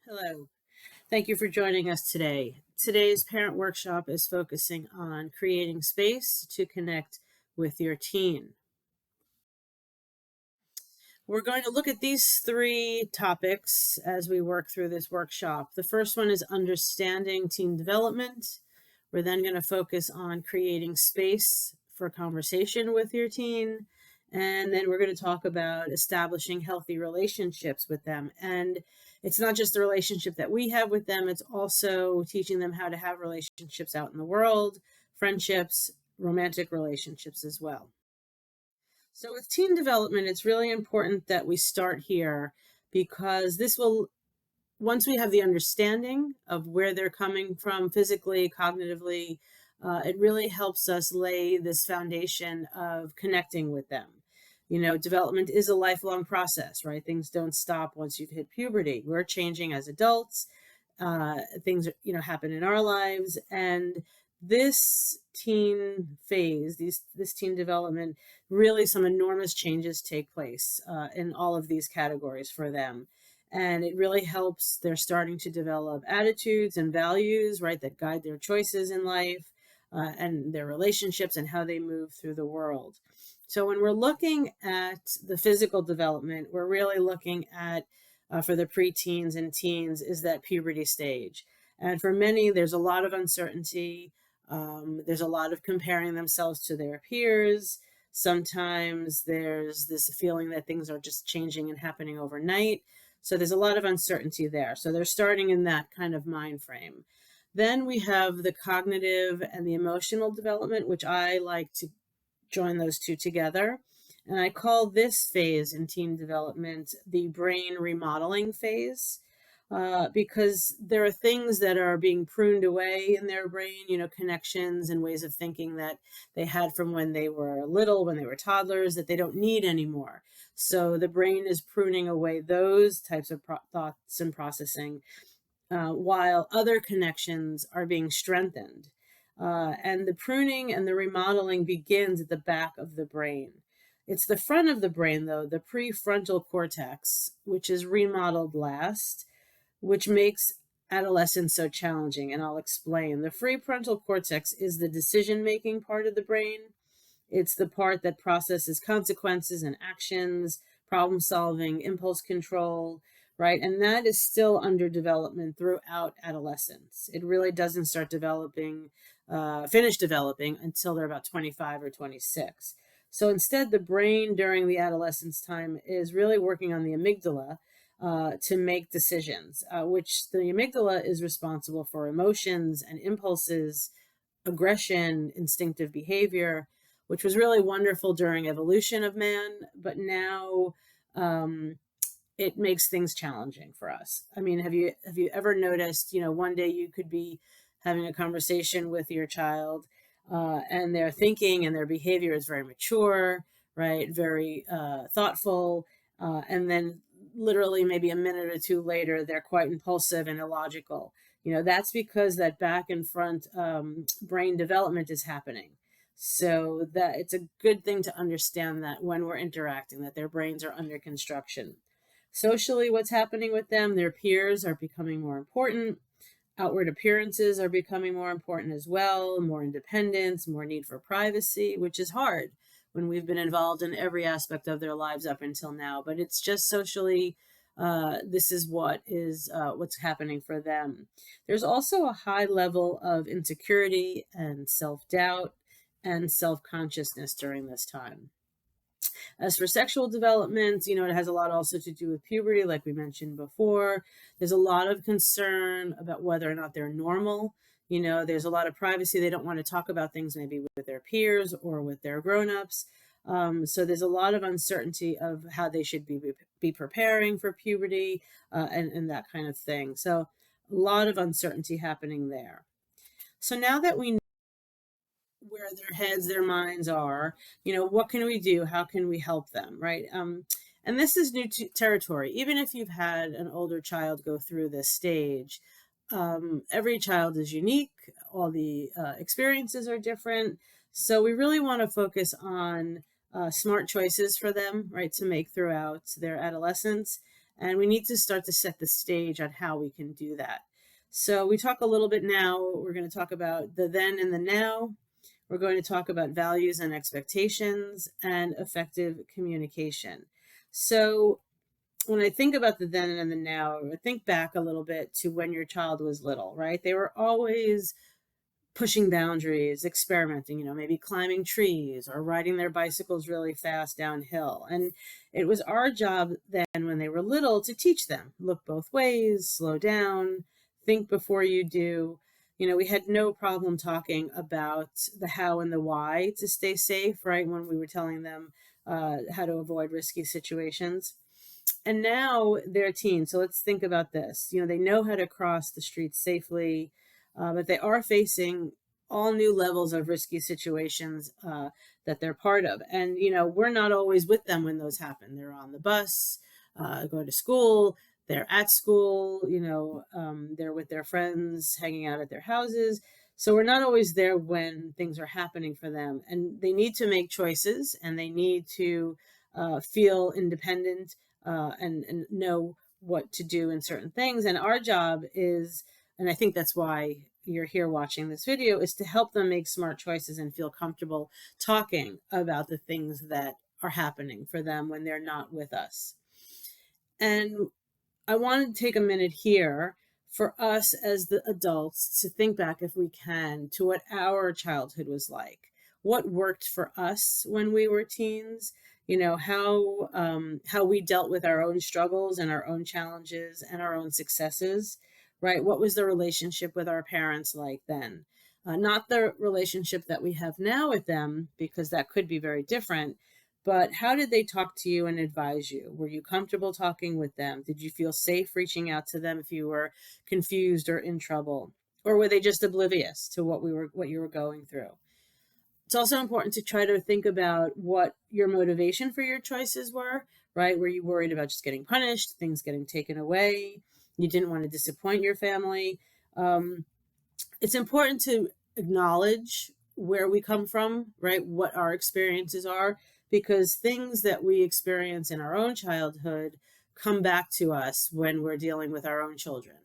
Hello. Thank you for joining us today. Today's parent workshop is focusing on creating space to connect with your teen. We're going to look at these three topics as we work through this workshop. The first one is understanding teen development. We're then going to focus on creating space for conversation with your teen. And then we're going to talk about establishing healthy relationships with them. And it's not just the relationship that we have with them, it's also teaching them how to have relationships out in the world, friendships, romantic relationships as well. So with teen development, it's really important that we start here because this will, once we have the understanding of where they're coming from physically, cognitively, it really helps us lay this foundation of connecting with them. You know, development is a lifelong process, right? Things don't stop once you've hit puberty. We're changing as adults. Things, happen in our lives. And this teen phase, this teen development, really some enormous changes take place in all of these categories for them. And it really helps. They're starting to develop attitudes and values, right, that guide their choices in life and their relationships and how they move through the world. So when we're looking at the physical development, we're really looking at, for the preteens and teens, is that puberty stage. And for many, there's a lot of uncertainty. There's a lot of comparing themselves to their peers. Sometimes there's this feeling that things are just changing and happening overnight. So there's a lot of uncertainty there. So they're starting in that kind of mind frame. Then we have the cognitive and the emotional development, which I like to join those two together. And I call this phase in teen development the brain remodeling phase. Because there are things that are being pruned away in their brain, connections and ways of thinking that they had from when they were little, when they were toddlers, that they don't need anymore. So the brain is pruning away those types of thoughts and processing, while other connections are being strengthened. And the pruning and the remodeling begins at the back of the brain. It's the front of the brain, though, the prefrontal cortex, which is remodeled last, which makes adolescence so challenging. And I'll explain. The prefrontal cortex is the decision-making part of the brain. It's the part that processes consequences and actions, problem solving, impulse control, right? And that is still under development throughout adolescence. It really doesn't start developing, finish developing until they're about 25 or 26. So instead, the brain during the adolescence time is really working on the amygdala to make decisions, which the amygdala is responsible for emotions and impulses, aggression, instinctive behavior, which was really wonderful during evolution of man, but now it makes things challenging for us. I mean, have you ever noticed, one day you could be having a conversation with your child, and their thinking and their behavior is very mature, right? Very thoughtful, and then literally maybe a minute or two later, they're quite impulsive and illogical. That's because that back and front brain development is happening. So that it's a good thing to understand that when we're interacting, that their brains are under construction. Socially, what's happening with them, their peers are becoming more important. Outward appearances are becoming more important as well, more independence, more need for privacy, which is hard when we've been involved in every aspect of their lives up until now. But it's just socially, this is what's happening for them. There's also a high level of insecurity and self-doubt and self-consciousness during this time. As for sexual development, it has a lot also to do with puberty, like we mentioned before. There's a lot of concern about whether or not they're normal. There's a lot of privacy. They don't want to talk about things maybe with their peers or with their grown-ups. So there's a lot of uncertainty of how they should be preparing for puberty, and that kind of thing. So a lot of uncertainty happening there. So now that we know where their heads, their minds are, what can we do? How can we help them, right? And this is new territory. Even if you've had an older child go through this stage, every child is unique. All the experiences are different. So we really want to focus on smart choices for them, right, to make throughout their adolescence. And we need to start to set the stage on how we can do that. So we talk a little bit now, we're going to talk about the then and the now. We're going to talk about values and expectations and effective communication. So when I think about the then and the now, I think back a little bit to when your child was little, right? They were always pushing boundaries, experimenting, maybe climbing trees or riding their bicycles really fast downhill. And it was our job then when they were little to teach them, look both ways, slow down, think before you do. We had no problem talking about the how and the why to stay safe, right? When we were telling them how to avoid risky situations. And now they're teens. So let's think about this. They know how to cross the street safely, but they are facing all new levels of risky situations that they're part of. And, we're not always with them when those happen. They're on the bus, going to school, they're at school, they're with their friends, hanging out at their houses. So we're not always there when things are happening for them. And they need to make choices and they need to feel independent and know what to do in certain things. And our job is, and I think that's why you're here watching this video, is to help them make smart choices and feel comfortable talking about the things that are happening for them when they're not with us. And I want to take a minute here for us as the adults to think back, if we can, to what our childhood was like. What worked for us when we were teens? How we dealt with our own struggles and our own challenges and our own successes, right? What was the relationship with our parents like then? Not the relationship that we have now with them, because that could be very different, but how did they talk to you and advise you? Were you comfortable talking with them? Did you feel safe reaching out to them if you were confused or in trouble? Or were they just oblivious to what you were going through? It's also important to try to think about what your motivation for your choices were, right? Were you worried about just getting punished, things getting taken away? You didn't want to disappoint your family. It's important to acknowledge where we come from, right? What our experiences are, because things that we experience in our own childhood come back to us when we're dealing with our own children,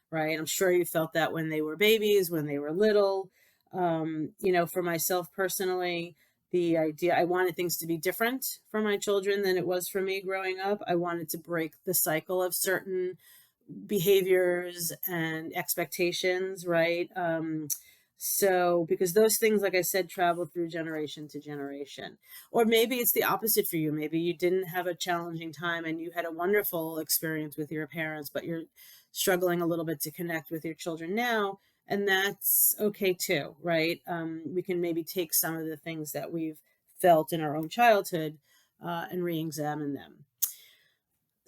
right? I'm sure you felt that when they were babies, when they were little. For myself personally, the idea, I wanted things to be different for my children than it was for me growing up. I wanted to break the cycle of certain behaviors and expectations, right? So because those things, like I said, travel through generation to generation. Or maybe it's the opposite for you. Maybe you didn't have a challenging time and you had a wonderful experience with your parents, but you're struggling a little bit to connect with your children now. And that's okay too, right? We can maybe take some of the things that we've felt in our own childhood and re-examine them.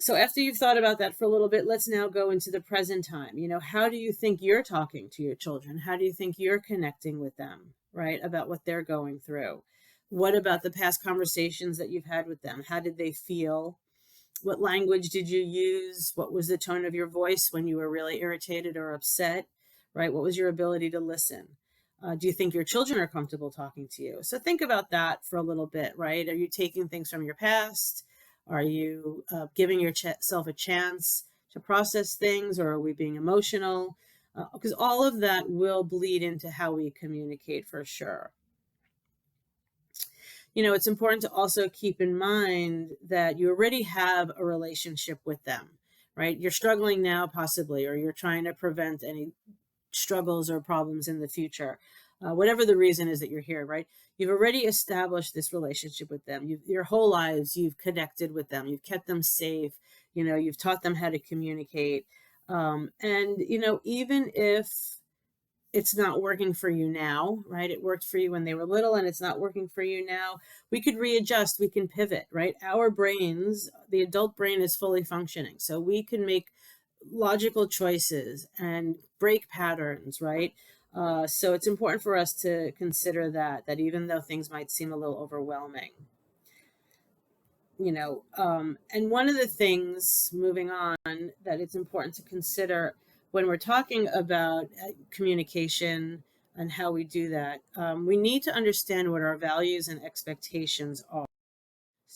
So after you've thought about that for a little bit, let's now go into the present time. How do you think you're talking to your children? How do you think you're connecting with them, right? About what they're going through? What about the past conversations that you've had with them? How did they feel? What language did you use? What was the tone of your voice when you were really irritated or upset, right? What was your ability to listen? Do you think your children are comfortable talking to you? So think about that for a little bit, right? Are you taking things from your past? Are you giving yourself a chance to process things, or are we being emotional? Because all of that will bleed into how we communicate for sure. It's important to also keep in mind that you already have a relationship with them, right? You're struggling now possibly, or you're trying to prevent any struggles or problems in the future. Whatever the reason is that you're here, right? You've already established this relationship with them. Your whole lives, you've connected with them. You've kept them safe. You've taught them how to communicate. And even if it's not working for you now, right? It worked for you when they were little and it's not working for you now. We could readjust, we can pivot, right? Our brains, the adult brain is fully functioning. So we can make logical choices and break patterns, right? So it's important for us to consider that even though things might seem a little overwhelming, and one of the things, moving on, that it's important to consider when we're talking about communication and how we do that, we need to understand what our values and expectations are.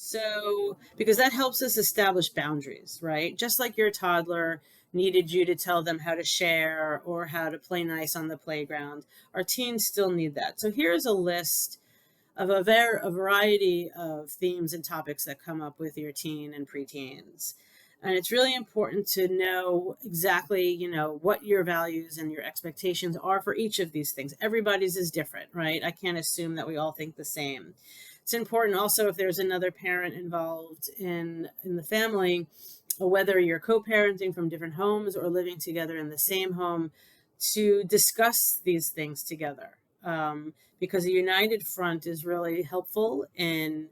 So, because that helps us establish boundaries, right? Just like your toddler needed you to tell them how to share or how to play nice on the playground, our teens still need that. So, here's a list of a variety of themes and topics that come up with your teen and preteens. And it's really important to know exactly, what your values and your expectations are for each of these things. Everybody's is different, right? I can't assume that we all think the same. It's important also if there's another parent involved in the family, whether you're co-parenting from different homes or living together in the same home, to discuss these things together. Because a united front is really helpful in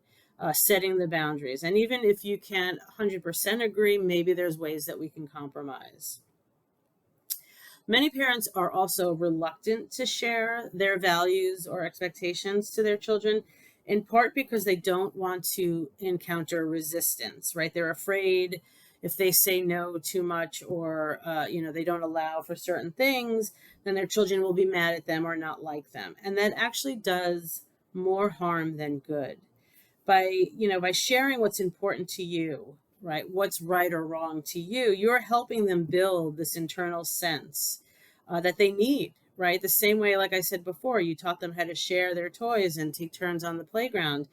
setting the boundaries. And even if you can't 100% agree, maybe there's ways that we can compromise. Many parents are also reluctant to share their values or expectations to their children, in part because they don't want to encounter resistance, right? They're afraid if they say no too much or, they don't allow for certain things, then their children will be mad at them or not like them. And that actually does more harm than good. By sharing what's important to you, right? What's right or wrong to you, you're helping them build this internal sense that they need, right? The same way, like I said before, you taught them how to share their toys and take turns on the playground.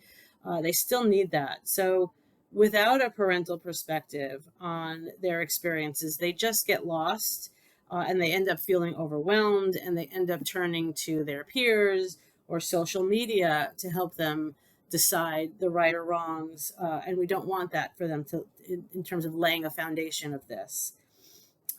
They still need that. So without a parental perspective on their experiences, they just get lost and they end up feeling overwhelmed, and they end up turning to their peers or social media to help them decide the right or wrongs. And we don't want that for them to, in terms of laying a foundation of this.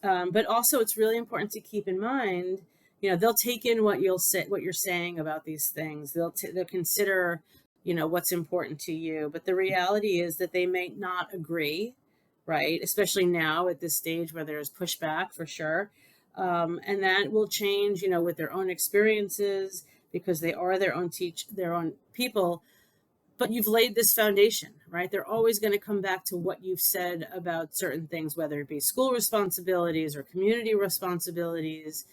But also, it's really important to keep in mind, they'll take in what you're saying about these things. They'll consider, what's important to you. But the reality is that they may not agree, right? Especially now at this stage where there's pushback for sure, and that will change, with their own experiences, because they are their own people. But you've laid this foundation, right? They're always going to come back to what you've said about certain things, whether it be school responsibilities or community responsibilities,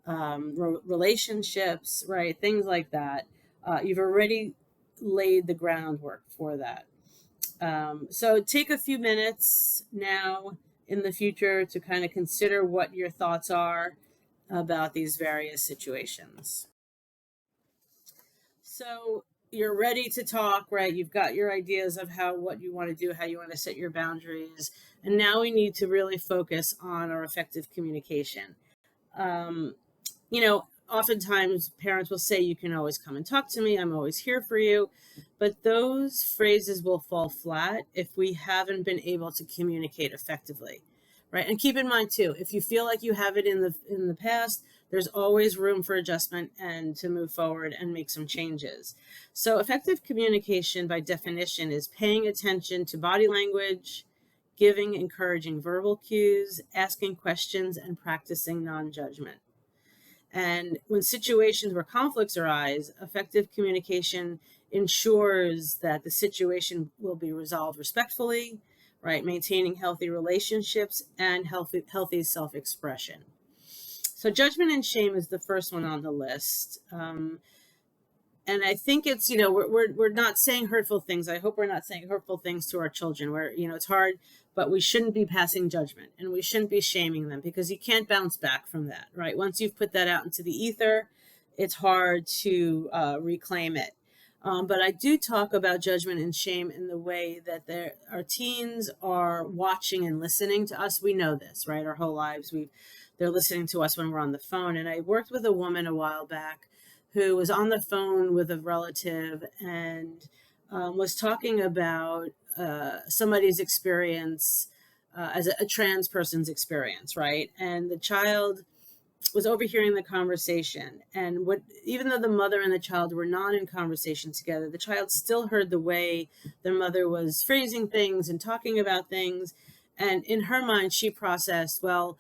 relationships, right? Things like that. You've already laid the groundwork for that. So take a few minutes now in the future to kind of consider what your thoughts are about these various situations. So you're ready to talk, right? You've got your ideas of what you want to do, how you want to set your boundaries. And now we need to really focus on our effective communication. Oftentimes parents will say, you can always come and talk to me. I'm always here for you. But those phrases will fall flat if we haven't been able to communicate effectively, right? And keep in mind too, if you feel like you have it in the past, there's always room for adjustment and to move forward and make some changes. So effective communication by definition is paying attention to body language, giving encouraging verbal cues, asking questions, and practicing non-judgment. And when situations where conflicts arise, effective communication ensures that the situation will be resolved respectfully, right? Maintaining healthy relationships and healthy self-expression. So judgment and shame is the first one on the list. And I think it's, we're not saying hurtful things. I hope we're not saying hurtful things to our children where, it's hard, but we shouldn't be passing judgment and we shouldn't be shaming them, because you can't bounce back from that, right? Once you've put that out into the ether, it's hard to reclaim it. But I do talk about judgment and shame in the way that our teens are watching and listening to us. We know this, right? Our whole lives, they're listening to us when we're on the phone. And I worked with a woman a while back who was on the phone with a relative and was talking about somebody's experience as a trans person's experience, right? And the child was overhearing the conversation. And even though the mother and the child were not in conversation together, the child still heard the way their mother was phrasing things and talking about things. And in her mind, she processed, well,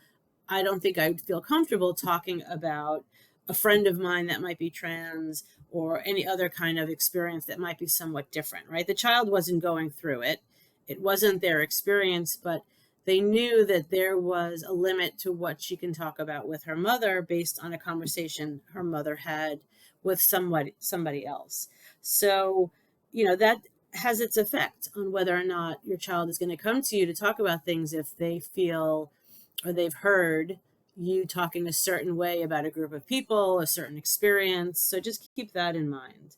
I don't think I'd feel comfortable talking about a friend of mine that might be trans or any other kind of experience that might be somewhat different, right? The child wasn't going through it. It wasn't their experience, but they knew that there was a limit to what she can talk about with her mother based on a conversation her mother had with somebody else. So, that has its effect on whether or not your child is going to come to you to talk about things if they feel or they've heard you talking a certain way about a group of people, a certain experience. So just keep that in mind.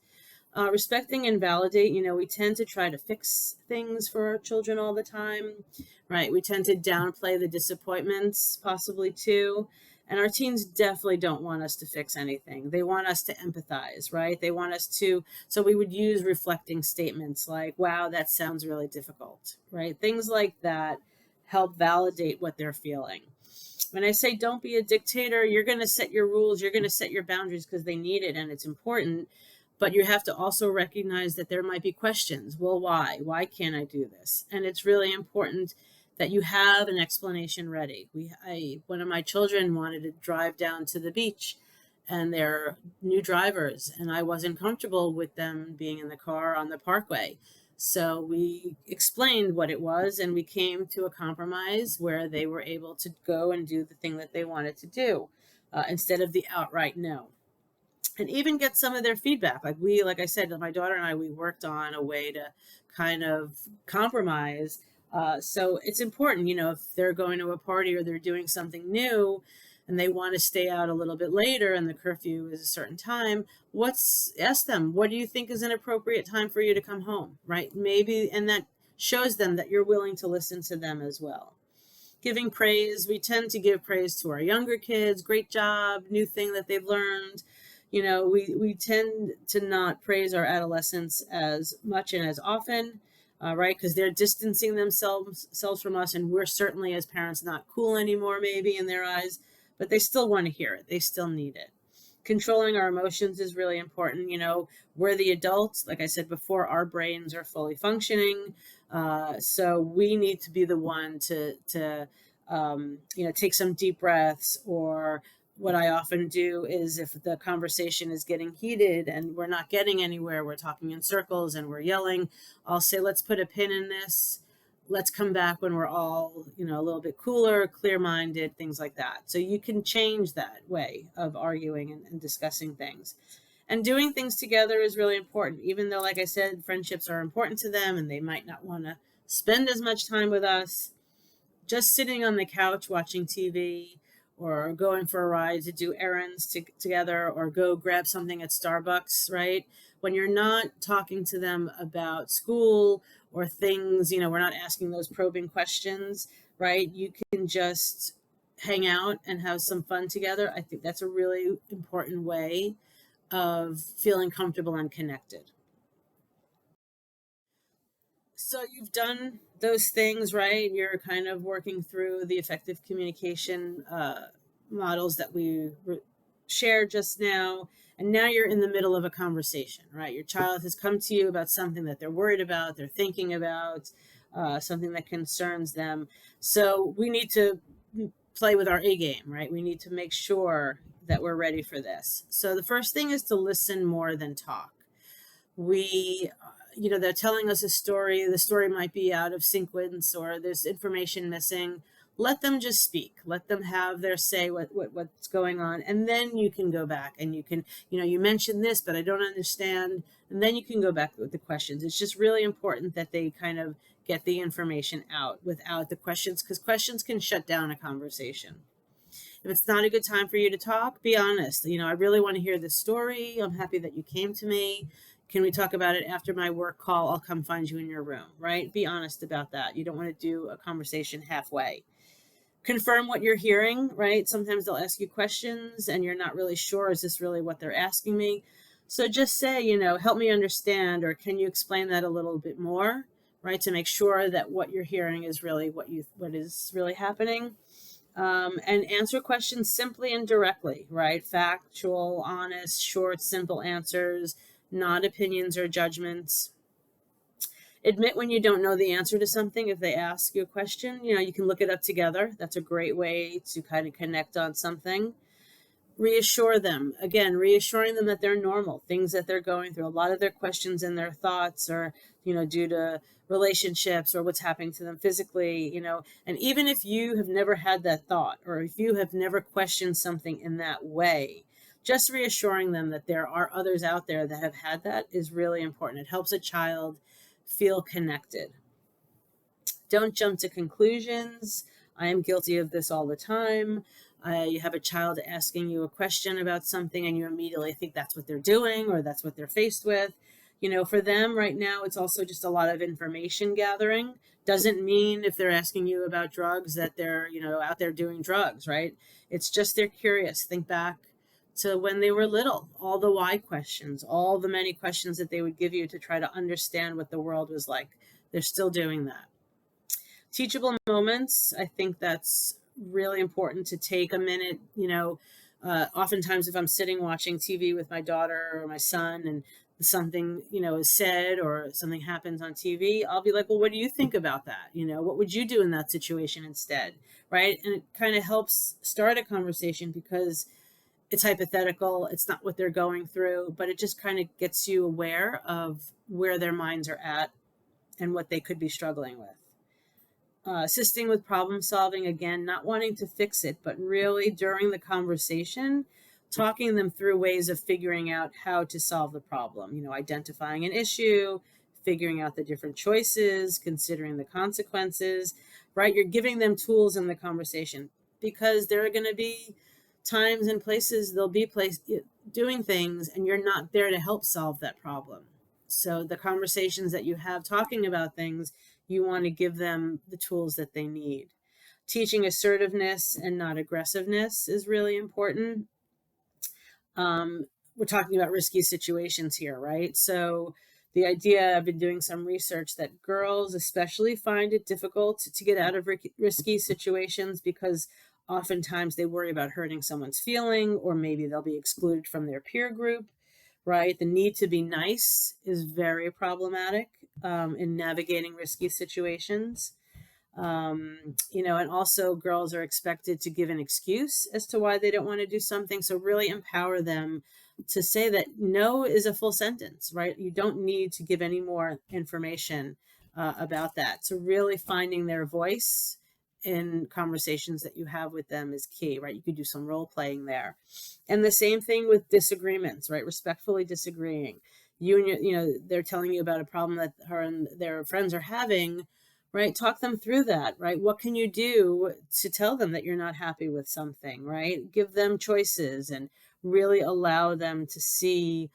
Respecting and validate, we tend to try to fix things for our children all the time, right? We tend to downplay the disappointments, possibly too. And our teens definitely don't want us to fix anything. They want us to empathize, right? They want us to, so we would use reflecting statements like, wow, that sounds really difficult, right? Things like that help validate what they're feeling. When I say don't be a dictator, you're going to set your rules, you're going to set your boundaries because they need it and it's important. But you have to also recognize that there might be questions. Well, why? Why can't I do this? And it's really important that you have an explanation ready. One of my children wanted to drive down to the beach, and they're new drivers, and I wasn't comfortable with them being in the car on the parkway. So we explained what it was, and we came to a compromise where they were able to go and do the thing that they wanted to do, instead of the outright no. And even get some of their feedback. Like I said, my daughter and I, we worked on a way to kind of compromise. So it's important, if they're going to a party or they're doing something new and they want to stay out a little bit later and the curfew is a certain time, ask them, what do you think is an appropriate time for you to come home, right? Maybe, and that shows them that you're willing to listen to them as well. Giving praise, we tend to give praise to our younger kids. Great job, new thing that they've learned. We tend to not praise our adolescents as much and as often, right? Because they're distancing themselves from us, and we're certainly as parents not cool anymore, maybe in their eyes, but they still want to hear it. They still need it. Controlling our emotions is really important. We're the adults. Like I said before, our brains are fully functioning. So we need to be the one to take some deep breaths. Or what I often do is, if the conversation is getting heated and we're not getting anywhere, we're talking in circles and we're yelling, I'll say, let's put a pin in this. Let's come back when we're all, a little bit cooler, clear-minded, things like that. So you can change that way of arguing and discussing things. And doing things together is really important, even though, like I said, friendships are important to them and they might not want to spend as much time with us. Just sitting on the couch watching TV, or going for a ride to do errands together, or go grab something at Starbucks, right? When you're not talking to them about school or things, we're not asking those probing questions, right? You can just hang out and have some fun together. I think that's a really important way of feeling comfortable and connected. So you've done those things, right? You're kind of working through the effective communication models that we shared just now. And now you're in the middle of a conversation, right? Your child has come to you about something that they're worried about, they're thinking about, something that concerns them. So we need to play with our A game, right? We need to make sure that we're ready for this. So the first thing is to listen more than talk. They're telling us a story. The story might be out of sequence or there's information missing. Let them just speak. Let them have their say what's going on. And then you can go back and you can, you mentioned this, but I don't understand. And then you can go back with the questions. It's just really important that they kind of get the information out without the questions, because questions can shut down a conversation. If it's not a good time for you to talk, be honest. I really want to hear this story. I'm happy that you came to me. Can we talk about it after my work call? I'll come find you in your room, right? Be honest about that. You don't want to do a conversation halfway. Confirm what you're hearing, right? Sometimes they'll ask you questions and you're not really sure, is this really what they're asking me? So just say, help me understand, or can you explain that a little bit more, right? To make sure that what you're hearing is really what is really happening. And answer questions simply and directly, right? Factual, honest, short, simple answers, not opinions or judgments. Admit when you don't know the answer to something. If they ask you a question, you can look it up together. That's a great way to kind of connect on something. Reassure them. Again, reassuring them that they're normal, things that they're going through. A lot of their questions and their thoughts are, due to relationships or what's happening to them physically, and even if you have never had that thought, or if you have never questioned something in that way, just reassuring them that there are others out there that have had that is really important. It helps a child feel connected. Don't jump to conclusions. I am guilty of this all the time. You have a child asking you a question about something and you immediately think that's what they're doing or that's what they're faced with. For them right now, it's also just a lot of information gathering. Doesn't mean if they're asking you about drugs that they're, out there doing drugs, right? It's just they're curious. Think back to when they were little, all the why questions, all the many questions that they would give you to try to understand what the world was like. They're still doing that. Teachable moments, I think that's really important to take a minute. Oftentimes if I'm sitting watching TV with my daughter or my son and something, is said or something happens on TV, I'll be like, well, what do you think about that? What would you do in that situation instead? Right. And it kind of helps start a conversation because it's hypothetical. It's not what they're going through, but it just kind of gets you aware of where their minds are at and what they could be struggling with. Assisting with problem solving, again, not wanting to fix it, but really during the conversation, talking them through ways of figuring out how to solve the problem, identifying an issue, figuring out the different choices, considering the consequences, right? You're giving them tools in the conversation because there are going to be times and places they'll be doing things and you're not there to help solve that problem. So the conversations that you have talking about things, you want to give them the tools that they need. Teaching assertiveness and not aggressiveness is really important. We're talking about risky situations here, right? So the idea, I've been doing some research that girls especially find it difficult to get out of risky situations because oftentimes they worry about hurting someone's feeling, or maybe they'll be excluded from their peer group, right? The need to be nice is very problematic in navigating risky situations. And also girls are expected to give an excuse as to why they don't want to do something. So really empower them to say that no is a full sentence, right? You don't need to give any more information about that. So really finding their voice in conversations that you have with them is key, right? You could do some role playing there. And the same thing with disagreements, right? Respectfully disagreeing. They're telling you about a problem that her and their friends are having, right? Talk them through that, right? What can you do to tell them that you're not happy with something, right? Give them choices and really allow them to see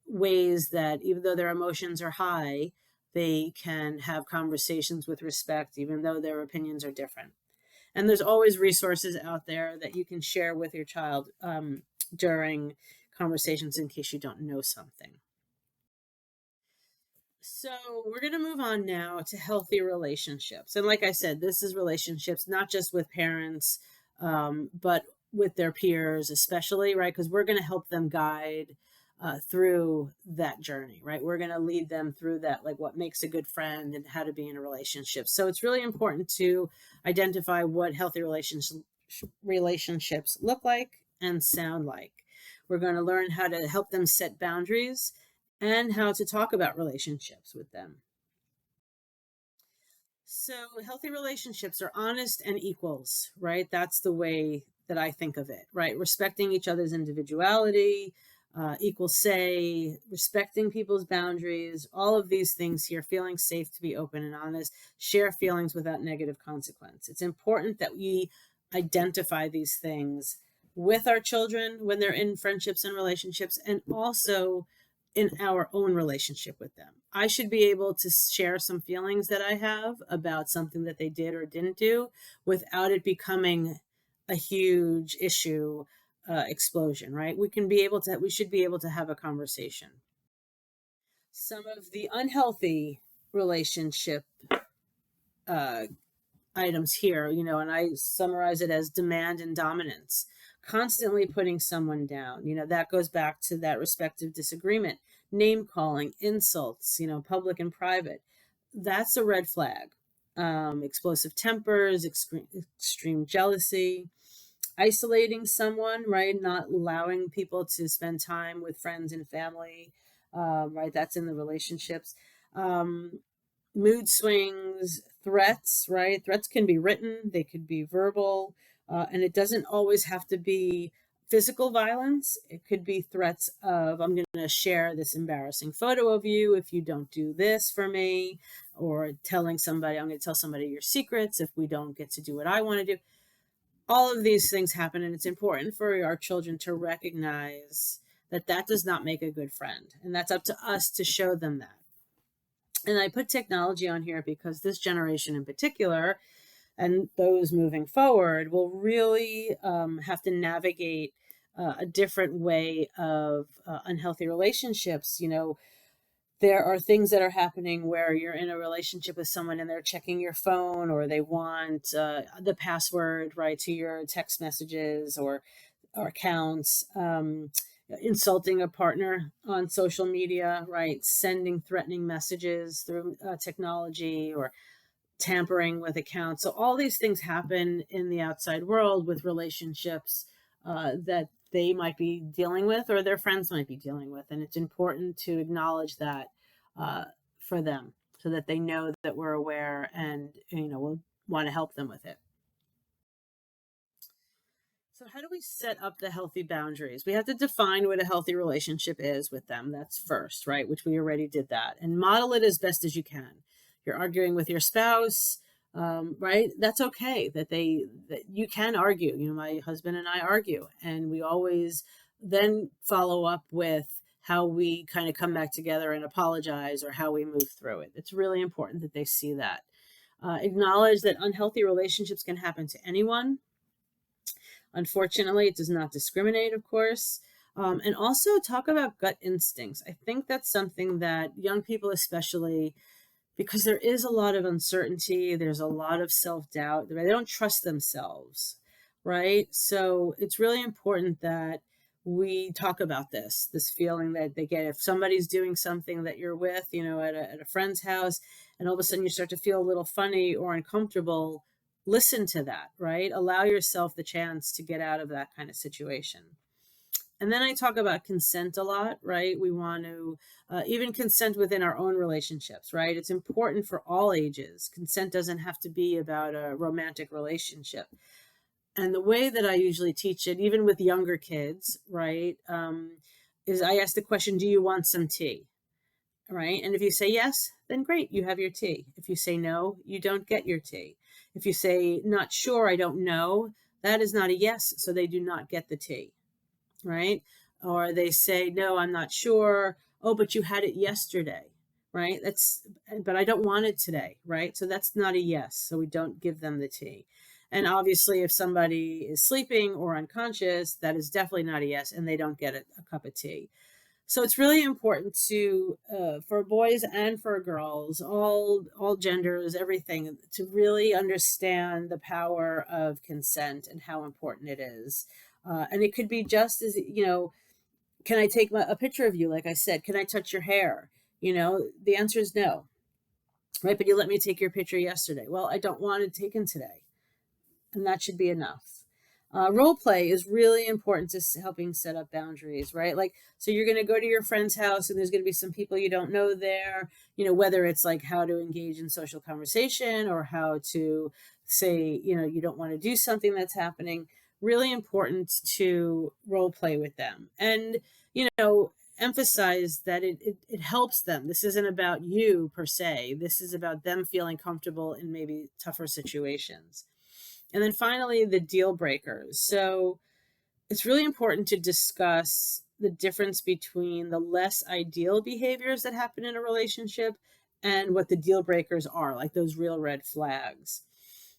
ways that even though their emotions are high, they can have conversations with respect, even though their opinions are different. And there's always resources out there that you can share with your child during conversations in case you don't know something. So we're going to move on now to healthy relationships. And like I said, this is relationships, not just with parents, but with their peers, especially, right? Because we're going to help them guide through that journey, right? We're going to lead them through that, like what makes a good friend and how to be in a relationship. So it's really important to identify what healthy relationships look like and sound like. We're going to learn how to help them set boundaries and how to talk about relationships with them. So, healthy relationships are honest and equals, right? That's the way that I think of it, right? Respecting each other's individuality, equal say, respecting people's boundaries, all of these things here, feeling safe to be open and honest, share feelings without negative consequence. It's important that we identify these things with our children when they're in friendships and relationships, and also in our own relationship with them. I should be able to share some feelings that I have about something that they did or didn't do without it becoming a huge issue, explosion, right? We should be able to have a conversation. Some of the unhealthy relationship uh, items here, and I summarize it as demand and dominance. Constantly putting someone down, that goes back to that respective disagreement. Name calling, insults, public and private. That's a red flag. Explosive tempers, extreme jealousy, isolating someone, right? Not allowing people to spend time with friends and family, right? That's in the relationships. Mood swings, threats, right? Threats can be written, they could be verbal, and it doesn't always have to be physical violence. It could be threats of, I'm going to share this embarrassing photo of you if you don't do this for me, or telling somebody, I'm going to tell somebody your secrets if we don't get to do what I want to do. All of these things happen, and it's important for our children to recognize that that does not make a good friend, and that's up to us to show them that. And I put technology on here because this generation in particular, and those moving forward, will really have to navigate a different way of unhealthy relationships. There are things that are happening where you're in a relationship with someone and they're checking your phone, or they want the password, right, to your text messages or accounts, insulting a partner on social media, right, sending threatening messages through technology, or tampering with accounts. So all these things happen in the outside world with relationships that they might be dealing with, or their friends might be dealing with. And it's important to acknowledge that for them, so that they know that we're aware, and we'll want to help them with it. So how do we set up the healthy boundaries? We have to define what a healthy relationship is with them. That's first, right? Which we already did that. And model it as best as you can. You're arguing with your spouse, right? That's okay. That you can argue. My husband and I argue, and we always then follow up with how we kind of come back together and apologize, or how we move through it. It's really important that they see that. Acknowledge that unhealthy relationships can happen to anyone. Unfortunately, it does not discriminate, of course. And also talk about gut instincts. I think that's something that young people, especially, because there is a lot of uncertainty, there's a lot of self-doubt, they don't trust themselves, right? So it's really important that we talk about this feeling that they get if somebody's doing something that you're with, at a friend's house, and all of a sudden you start to feel a little funny or uncomfortable. Listen to that, right? Allow yourself the chance to get out of that kind of situation. And then I talk about consent a lot, right? We want to even consent within our own relationships, right? It's important for all ages. Consent doesn't have to be about a romantic relationship. And the way that I usually teach it, even with younger kids, right, is I ask the question, do you want some tea? Right? And if you say yes, then great, you have your tea. If you say no, you don't get your tea. If you say not sure, I don't know, that is not a yes, so they do not get the tea, right? Or they say, no, I'm not sure. Oh, but you had it yesterday, right? But I don't want it today, right? So that's not a yes, so we don't give them the tea. And obviously, if somebody is sleeping or unconscious, that is definitely not a yes, and they don't get a cup of tea. So it's really important to, for boys and for girls, all genders, everything, to really understand the power of consent and how important it is. And it could be just as, can I take a picture of you? Like I said, can I touch your hair? The answer is no, right? But you let me take your picture yesterday. Well, I don't want it taken today. And that should be enough. Role play is really important to helping set up boundaries, right? Like, so you're going to go to your friend's house and there's going to be some people you don't know there, whether it's like how to engage in social conversation, or how to say, you don't want to do something that's happening. Really important to role play with them, and, emphasize that it helps them. This isn't about you per se. This is about them feeling comfortable in maybe tougher situations. And then finally, the deal breakers. So it's really important to discuss the difference between the less ideal behaviors that happen in a relationship and what the deal breakers are, like those real red flags.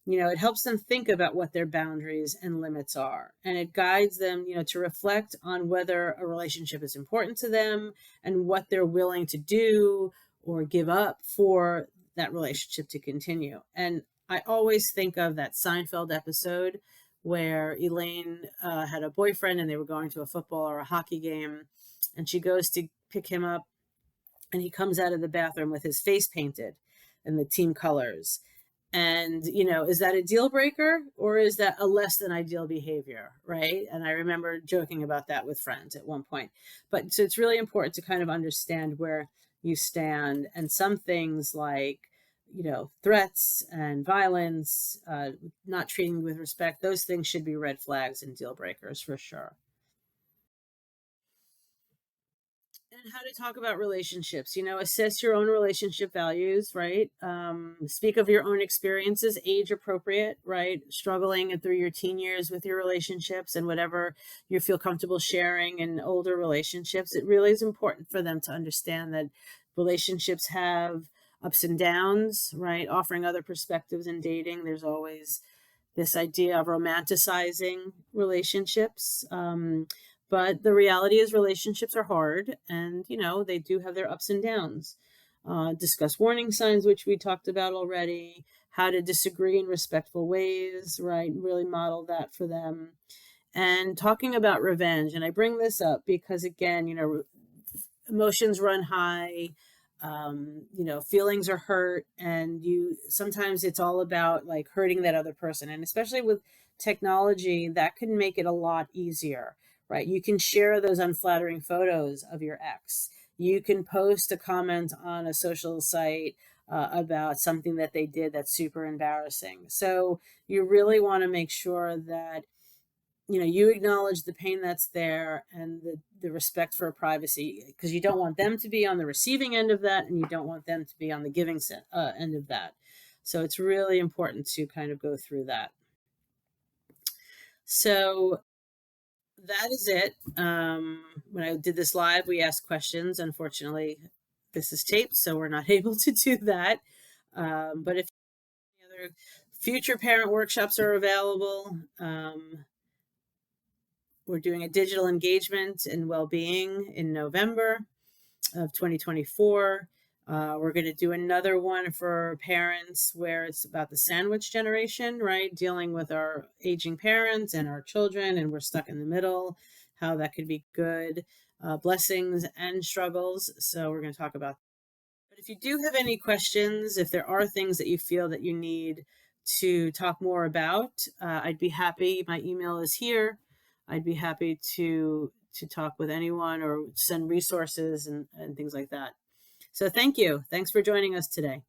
It helps them think about what their boundaries and limits are. And it guides them, to reflect on whether a relationship is important to them and what they're willing to do or give up for that relationship to continue. And I always think of that Seinfeld episode where Elaine had a boyfriend and they were going to a football or a hockey game, and she goes to pick him up and he comes out of the bathroom with his face painted in the team colors. And, is that a deal breaker, or is that a less than ideal behavior, right? And I remember joking about that with friends at one point. But so it's really important to kind of understand where you stand. And some things like, threats and violence, not treating with respect, those things should be red flags and deal breakers for sure. And how to talk about relationships, assess your own relationship values, right? Speak of your own experiences, age appropriate, right? Struggling and through your teen years with your relationships and whatever you feel comfortable sharing in older relationships. It really is important for them to understand that relationships have ups and downs, right? Offering other perspectives in dating. There's always this idea of romanticizing relationships. But the reality is relationships are hard and, they do have their ups and downs. Discuss warning signs, which we talked about already, how to disagree in respectful ways, right? Really model that for them. And talking about revenge. And I bring this up because, again, emotions run high, feelings are hurt, and sometimes it's all about like hurting that other person. And especially with technology, that can make it a lot easier, right? You can share those unflattering photos of your ex. You can post a comment on a social site about something that they did that's super embarrassing. So you really want to make sure that you acknowledge the pain that's there and the respect for privacy, because you don't want them to be on the receiving end of that and you don't want them to be on the giving end of that. So it's really important to kind of go through that. So that is it. When I did this live, we asked questions. Unfortunately, this is taped, so we're not able to do that. But if any other future parent workshops are available, we're doing a digital engagement and well-being in November of 2024. We're going to do another one for parents where it's about the sandwich generation, right? Dealing with our aging parents and our children, and we're stuck in the middle, how that could be good, blessings and struggles. So we're going to talk about that. But if you do have any questions, if there are things that you feel that you need to talk more about, I'd be happy. My email is here. I'd be happy to talk with anyone or send resources and things like that. So thank you. Thanks for joining us today.